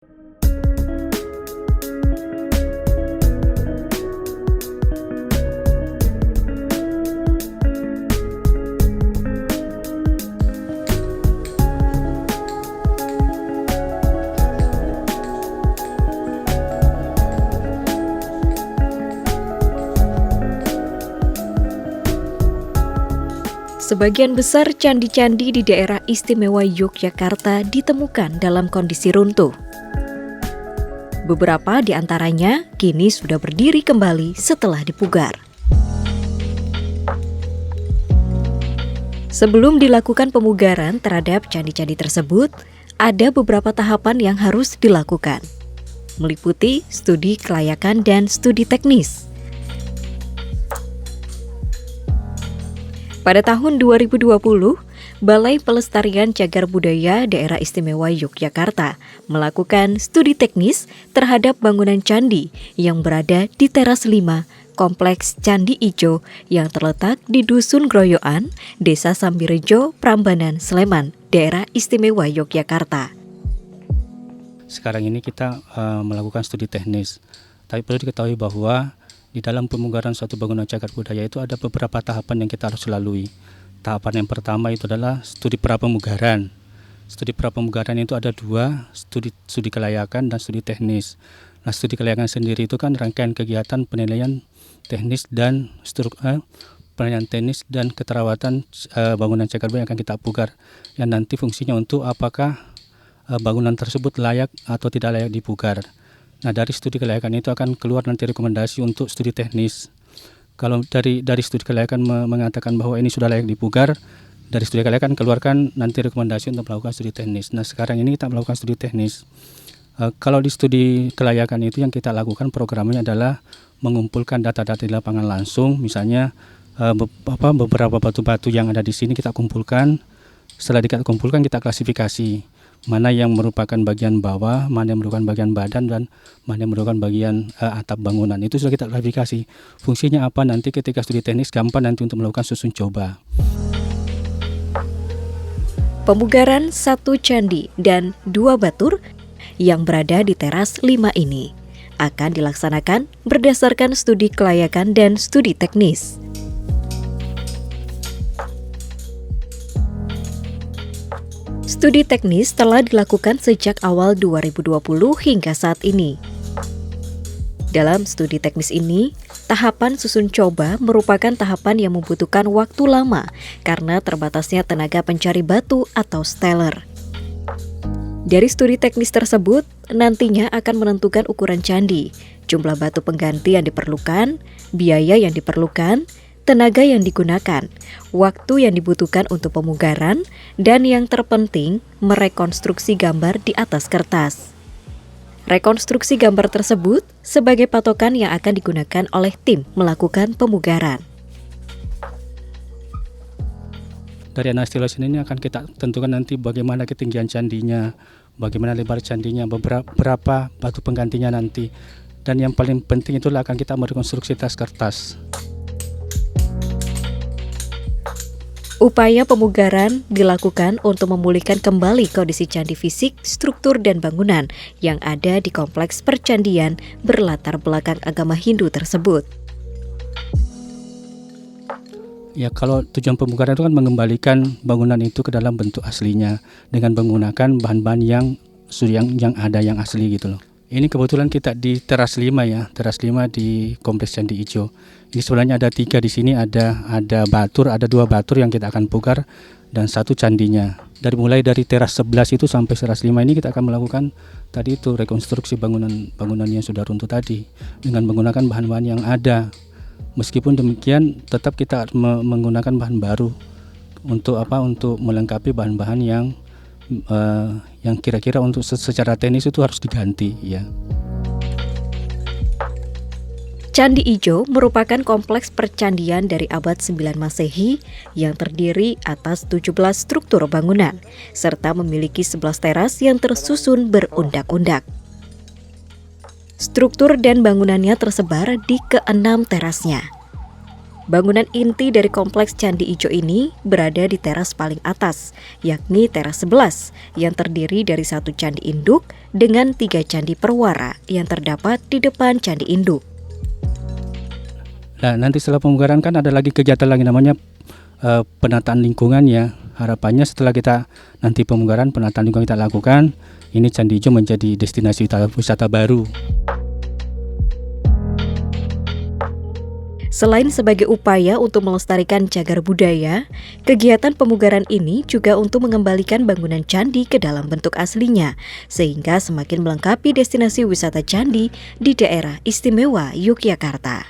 Sebagian besar candi-candi di daerah istimewa Yogyakarta ditemukan dalam kondisi runtuh. Beberapa di antaranya kini sudah berdiri kembali setelah dipugar. Sebelum dilakukan pemugaran terhadap candi-candi tersebut, ada beberapa tahapan yang harus dilakukan, meliputi studi kelayakan dan studi teknis. Pada tahun 2020, Balai Pelestarian Cagar Budaya Daerah Istimewa Yogyakarta melakukan studi teknis terhadap bangunan candi yang berada di teras 5 Kompleks Candi Ijo yang terletak di Dusun Groyoan, Desa Sambirejo, Prambanan, Sleman, Daerah Istimewa Yogyakarta. Sekarang ini kita melakukan studi teknis, tapi perlu diketahui bahwa di dalam pemugaran suatu bangunan cagar budaya itu ada beberapa tahapan yang kita harus lalui. Tahapan yang pertama itu adalah studi prapemugaran. Studi prapemugaran itu ada 2, studi kelayakan dan studi teknis. Nah, studi kelayakan sendiri itu kan rangkaian kegiatan penilaian teknis dan penilaian teknis dan keterawatan bangunan cagar budaya yang akan kita pugar, yang nanti fungsinya untuk apakah bangunan tersebut layak atau tidak layak dipugar. Nah, dari studi kelayakan itu akan keluar nanti rekomendasi untuk studi teknis. Kalau dari studi kelayakan mengatakan bahwa ini sudah layak dipugar, dari studi kelayakan keluarkan nanti rekomendasi untuk melakukan studi teknis. Nah, sekarang ini kita melakukan studi teknis. Kalau di studi kelayakan itu yang kita lakukan programnya adalah mengumpulkan data-data di lapangan langsung, misalnya beberapa batu-batu yang ada di sini kita kumpulkan. Setelah kita kumpulkan, kita klasifikasi mana yang merupakan bagian bawah, mana yang merupakan bagian badan, dan mana yang merupakan bagian atap bangunan. Itu sudah kita klasifikasi. Fungsinya apa nanti ketika studi teknis, gampang nanti untuk melakukan susun coba. Pemugaran 1 candi dan 2 batur yang berada di teras 5 ini akan dilaksanakan berdasarkan studi kelayakan dan studi teknis. Studi teknis telah dilakukan sejak awal 2020 hingga saat ini. Dalam studi teknis ini, tahapan susun coba merupakan tahapan yang membutuhkan waktu lama karena terbatasnya tenaga pencari batu atau steller. Dari studi teknis tersebut, nantinya akan menentukan ukuran candi, jumlah batu pengganti yang diperlukan, biaya yang diperlukan, tenaga yang digunakan, waktu yang dibutuhkan untuk pemugaran, dan yang terpenting, merekonstruksi gambar di atas kertas. Rekonstruksi gambar tersebut sebagai patokan yang akan digunakan oleh tim melakukan pemugaran. Dari analisis ini akan kita tentukan nanti bagaimana ketinggian candinya, bagaimana lebar candinya, berapa batu penggantinya nanti. Dan yang paling penting itulah akan kita merekonstruksi atas kertas. Upaya pemugaran dilakukan untuk memulihkan kembali kondisi candi fisik, struktur, dan bangunan yang ada di kompleks percandian berlatar belakang agama Hindu tersebut. Ya, kalau tujuan pemugaran itu kan mengembalikan bangunan itu ke dalam bentuk aslinya dengan menggunakan bahan-bahan yang ada yang asli gitu loh. Ini kebetulan kita di teras 5 ya, teras 5 di Kompleks Candi Ijo. Ini sebenarnya ada 3 di sini, ada batur, ada 2 batur yang kita akan pugar dan 1 candinya. Mulai dari teras 11 itu sampai teras 5 ini kita akan melakukan tadi itu rekonstruksi bangunan yang sudah runtuh tadi dengan menggunakan bahan-bahan yang ada. Meskipun demikian tetap kita menggunakan bahan baru untuk melengkapi bahan-bahan yang kira-kira untuk secara teknis itu harus diganti ya. Candi Ijo merupakan kompleks percandian dari abad 9 Masehi yang terdiri atas 17 struktur bangunan serta memiliki 11 teras yang tersusun berundak-undak. Struktur dan bangunannya tersebar di ke-6 terasnya. Bangunan inti dari kompleks Candi Ijo ini berada di teras paling atas, yakni teras 11, yang terdiri dari satu candi induk dengan 3 candi perwara yang terdapat di depan candi induk. Nah, nanti setelah pemugaran kan ada lagi kegiatan lagi namanya penataan lingkungan ya. Harapannya setelah kita nanti pemugaran, penataan lingkungan kita lakukan, ini Candi Ijo menjadi destinasi wisata baru. Selain sebagai upaya untuk melestarikan cagar budaya, kegiatan pemugaran ini juga untuk mengembalikan bangunan candi ke dalam bentuk aslinya, sehingga semakin melengkapi destinasi wisata candi di daerah istimewa Yogyakarta.